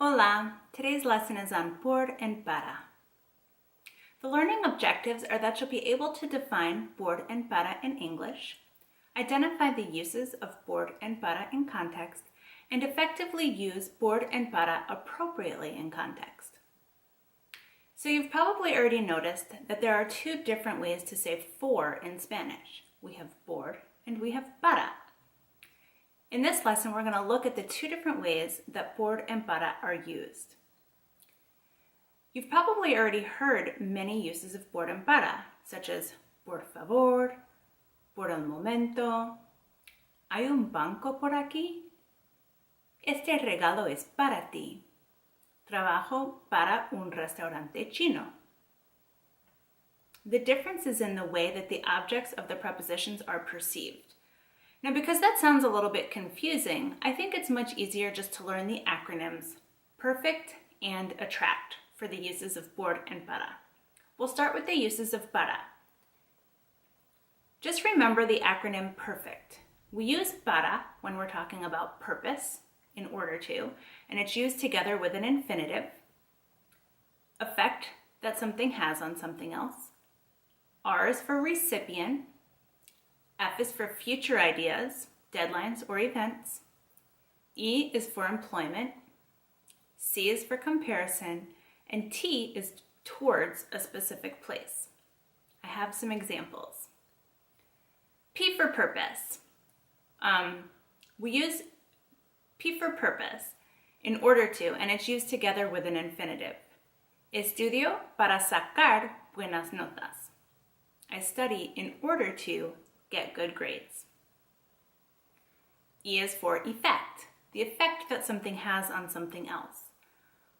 Hola, today's lesson is on por and para. The learning objectives are that you'll be able to define por and para in English, identify the uses of por and para in context, and effectively use por and para appropriately in context. So you've probably already noticed that there are two different ways to say for in Spanish. We have por and we have para. In this lesson, we're going to look at the two different ways that por and para are used. You've probably already heard many uses of por and para, such as por favor, por el momento, ¿hay un banco por aquí? Este regalo es para ti. Trabajo para un restaurante chino. The difference is in the way that the objects of the prepositions are perceived. Now, because that sounds a little bit confusing, I think it's much easier just to learn the acronyms perfect and attract for the uses of por and para. We'll start with the uses of para. Just remember the acronym perfect. We use para when we're talking about purpose, in order to, and it's used together with an infinitive, effect that something has on something else. R is for recipient. F is for future ideas, deadlines, or events. E is for employment. C is for comparison. And T is towards a specific place. I have some examples. P for purpose. We use P for purpose, in order to, and it's used together with an infinitive. Estudio para sacar buenas notas. I study in order to get good grades. E is for effect, the effect that something has on something else.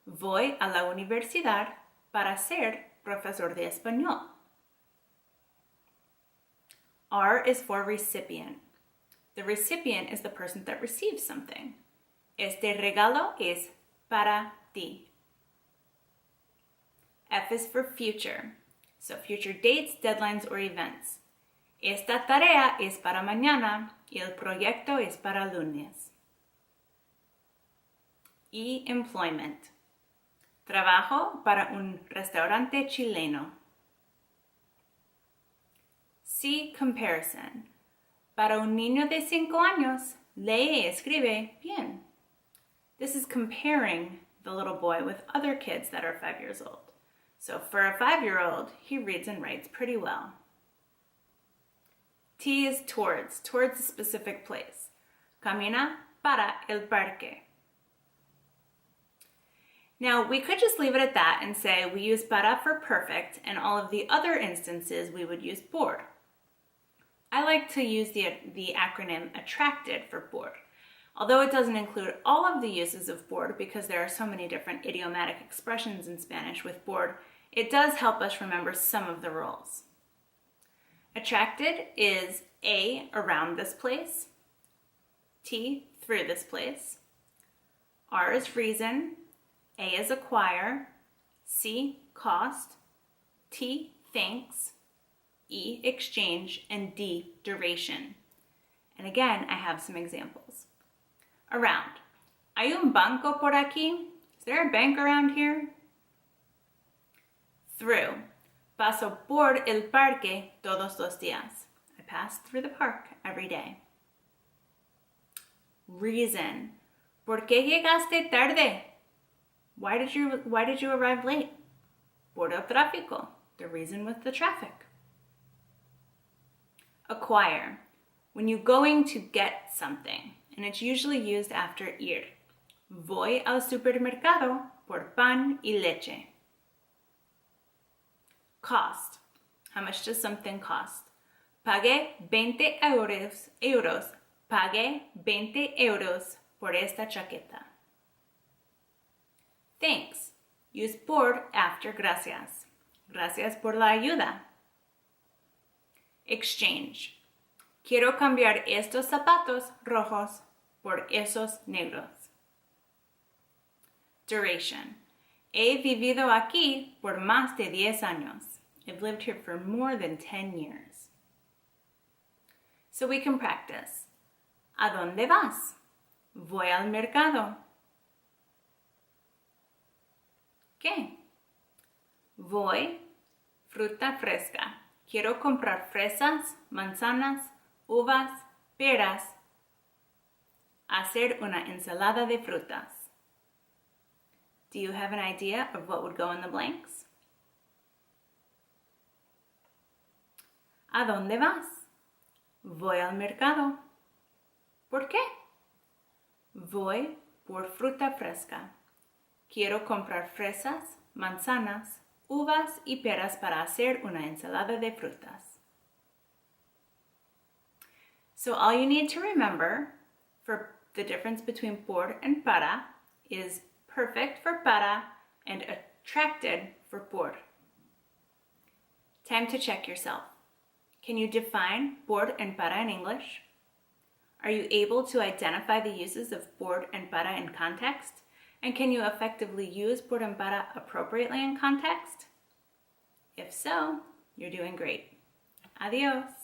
Voy a la universidad para ser profesor de español. R is for recipient. The recipient is the person that receives something. Este regalo es para ti. F is for future, so future dates, deadlines, or events. Esta tarea es para mañana y el proyecto es para lunes. E, employment. Trabajo para un restaurante chileno. C, comparison. Para un niño de 5 años, lee y escribe bien. This is comparing the little boy with other kids that are 5 years old. So for a 5-year-old, he reads and writes pretty well. T is towards a specific place. Camina para el parque. Now, we could just leave it at that and say we use para for perfect, and all of the other instances we would use por. I like to use the acronym attracted for por. Although it doesn't include all of the uses of por because there are so many different idiomatic expressions in Spanish with por, it does help us remember some of the rules. Attracted is A, around this place, T, through this place, R is reason, A is acquire, C, cost, T, thanks, E, exchange, and D, duration. And again, I have some examples. Around. ¿Hay un banco por aquí? Is there a bank around here? Through. Paso por el parque todos los días. I pass through the park every day. Reason. ¿Por qué llegaste tarde? Why did you arrive late? Por el tráfico. The reason with the traffic. Acquire. When you're going to get something, and it's usually used after ir. Voy al supermercado por pan y leche. Cost. How much does something cost? Pagué 20 euros. Pagué 20 euros por esta chaqueta. Thanks. Use por after gracias. Gracias por la ayuda. Exchange. Quiero cambiar estos zapatos rojos por esos negros. Duration. He vivido aquí por más de 10 años. I've lived here for more than 10 years. So we can practice. ¿A dónde vas? Voy al mercado. ¿Qué? Voy, fruta fresca. Quiero comprar fresas, manzanas, uvas, peras. Hacer una ensalada de frutas. Do you have an idea of what would go in the blanks? ¿A dónde vas? Voy al mercado. ¿Por qué? Voy por fruta fresca. Quiero comprar fresas, manzanas, uvas y peras para hacer una ensalada de frutas. So all you need to remember for the difference between por and para is perfect for para and attracted for por. Time to check yourself. Can you define por and para in English? Are you able to identify the uses of por and para in context? And can you effectively use por and para appropriately in context? If so, you're doing great. Adios.